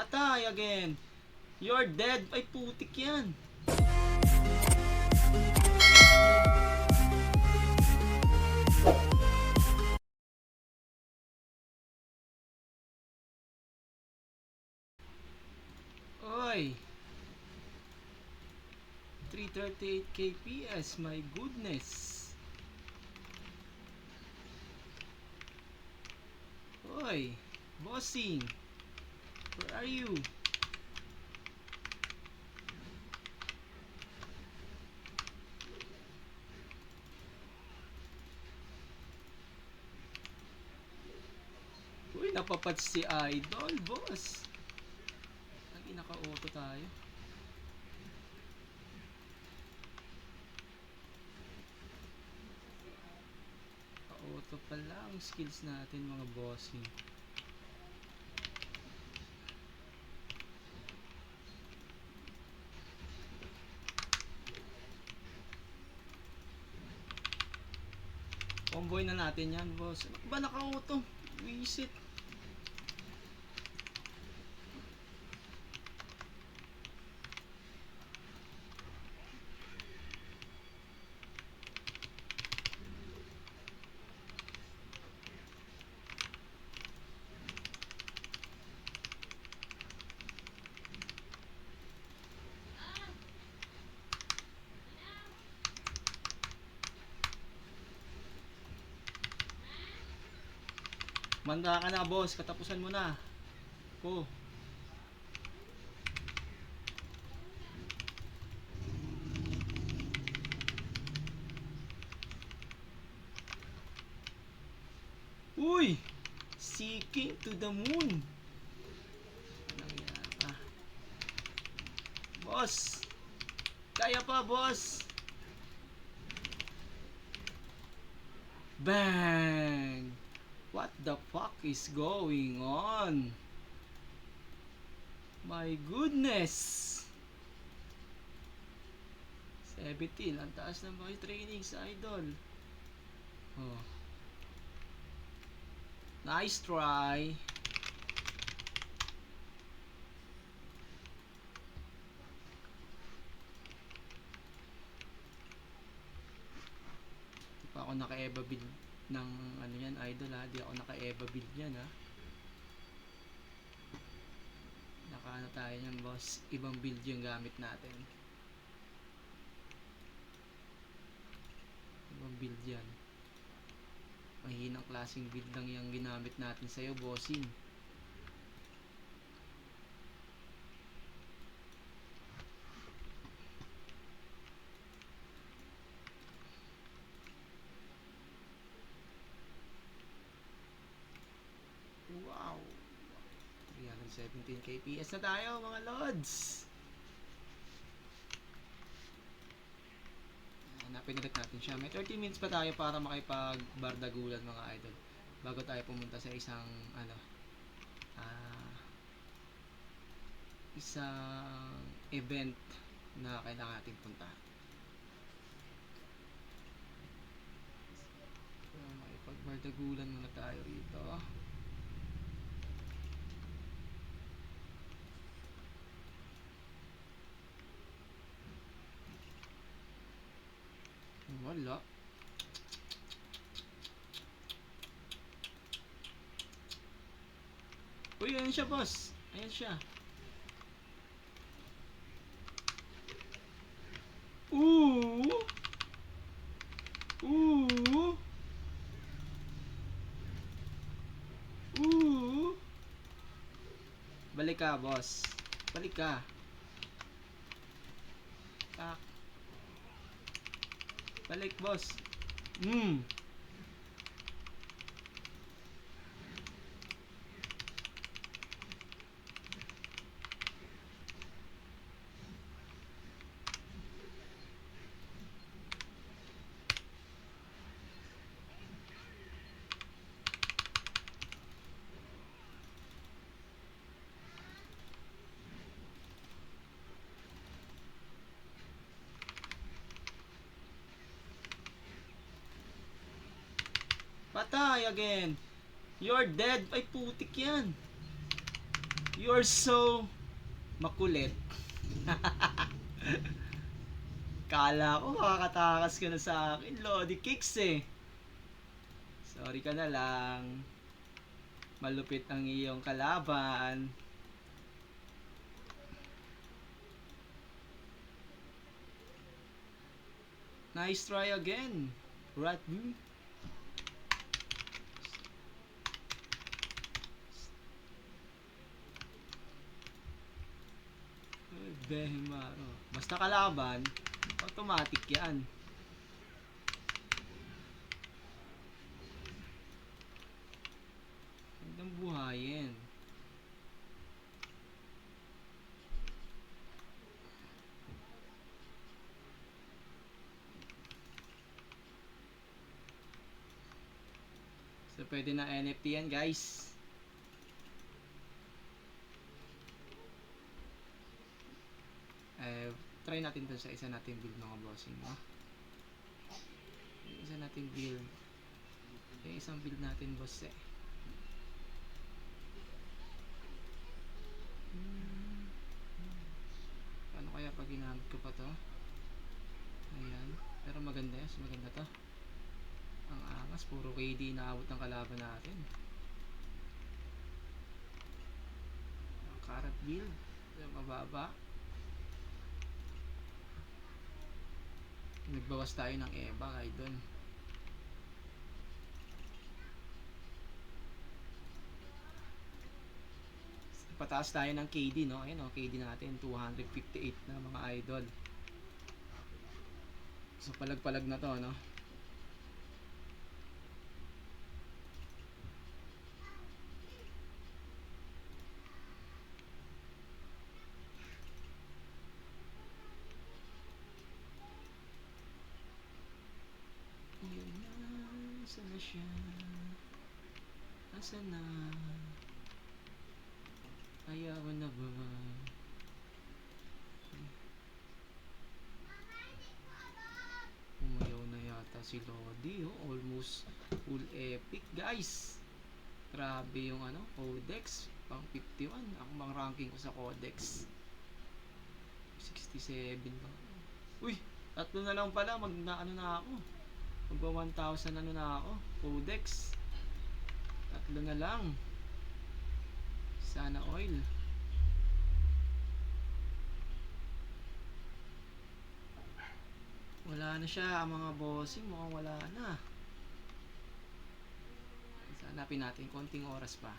Patay again. You're dead. Ay, putik yan. Oy. 338 kps. My goodness. Oy. Bossing. Where are you? Uy, napapats si Idol, boss. Lagi naka-auto tayo. Naka-auto pala ang skills natin, mga bossing. Convoy na natin yan, boss. Ano ba naka-auto? Visit. Manda ka na, boss. Katapusan mo na. Oh. Uy! Seeking to the moon. Anong yan pa? Boss! Kaya pa, boss! Bang! What the fuck is going on? My goodness! 17. Ang taas ng mga training sa Idol. Oh. Nice try. Di pa ako naka-eva build ng ano yan, Idol ha. Di ako naka-eva build yan ha. Naka-ano tayo yan, boss. Ibang build yung gamit natin. Ibang build yan. Mahinang klaseng build lang yung ginamit natin sa'yo, bossing. Wow! 317 kps na tayo, mga lods! Hanapin ulit natin siya. May 30 minutes pa tayo para makipag-bardagulan, mga idol, bago tayo pumunta sa isang isang event na kailangan natin punta. So, makipag-bardagulan muna tayo rito. Wala. Uy, ayan siya, boss. Ayan siya. Ooh! Ooh! Ooh! Balik ka, boss. Balik ka. Tak. Balik, boss. Patay again. You're dead. Ay, putik yan. You're so makulit. Kala ko makakatakas ka na sa akin. Lodi kicks eh. Sorry ka na lang. Malupit ang iyong kalaban. Nice try again. Ratbu. Behemaro. Basta kalaban, automatic yan. Magandang buhayin. So, pwede na NFT yan, guys. Try natin to sa isa nating build, mga bossing, no? Isa nating build. Yung isang build natin, boss, eh. Paano kaya pag ginamit ko pa to? Ayan. Pero maganda yan. Maganda to. Ang angas. Puro KD inaabot ng kalaban natin. Ang karat build. Mababa. Nagbawas tayo ng EVA kahit doon. Pataas tayo ng KD, no? Ayan, KD natin 258 na, mga idol. So palag-palag na to, no? Yun na, saan na siya? Nasaan na? Ayaw na ba? Umayaw na yata si Lodi, oh. Almost full epic, guys. Grabe yung ano, Codex. Pang 51. Ako bang ranking ko sa Codex? 67 ba? Uy! Tatlo na lang pala. Ano na ako. Magba 1,000 ano na ako. Codex. Tatlo na lang. Sana oil. Wala na siya, ang mga bossing. Mukhang wala na. Hanapin natin konting oras pa.